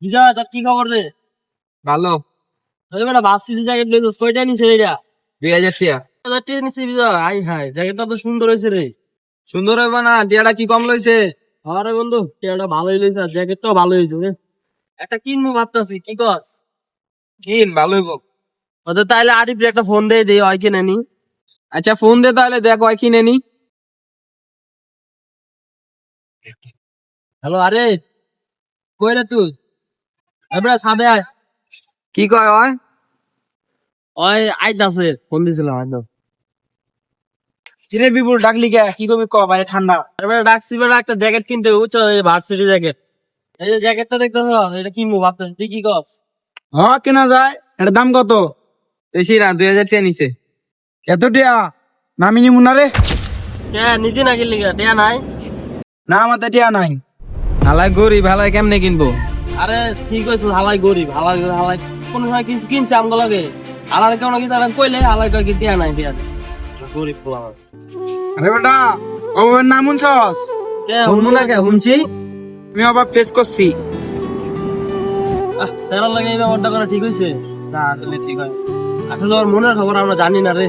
বিজয় তোর কি খবর রে? ভালো। বেটা ভার্সিটি জ্যাকেট লইছস কয়টা নিছে এটা? 2000 টাকা। 1000 টাকা নিছে বিজয়। হাই হাই জ্যাকেটটা তো সুন্দর হয়েছে রে। সুন্দর হইব না, টিয়াটা কি কম লইছে? আরে বন্ধু টেয়াটা ভালোই লইছে আর জ্যাকেটটাও ভালো হয়েছে রে। একটা কিনবো ভাবতাছি কি কস? কিন, ভালো হইব। ওদের তাইলে আরিফরে একটা ফোন দিয়ে দেই হয় কিনে নি। আচ্ছা ফোন দে তাহলে, দেখ ওই কিনে নি। হ্যালো আরিফ, কই রে তুই? এবারে ছাদে আয়। কি কয় ওই? ওই আইতাছে ফোন দিছিলাম হয়তো। কিরে বিপুল ডাকলি কে? কি কবি ক, বাইরে ঠান্ডা। এবারে ডাকছি বেটা একটা জ্যাকেট কিনতে বুঝছো, এই ভার্সিটি জ্যাকেট। এই যে জ্যাকেটটা দেখতেছ এটা কিনবো ভাবতেছি, তুই কি কস? হ্যাঁ কেনা যায়। এটার দাম কত? বেশি না, 2000 টাকা নিছে। এত টিয়া নামি নিমু না রে। নিতি না কিনলি টিয়া নাই? না আমাদের টিয়া নাই। হালাই গরিব, হালাই কেমনে কিনবো? আরে ঠিক হয়েছে, হালাই গরিব হালাই হালাই কোনো সময় কিছু কিনছে আমগো লাগে। হালাই কেমন কিছু কইলে হালাই কয় কি টিয়া নাই টিয়া নাই। গরিব পোলা আমার। আরে বেটা, ও নাম শুনছস? শুনবো না কে, শুনছি। আমি আবার ফেস করছি। স্যারের লাগে এই ব্যাপারটা করা ঠিক হয়েছে? না আসলে ঠিক হয়। আসলে ওর মনের খবর আমরা জানি না রে।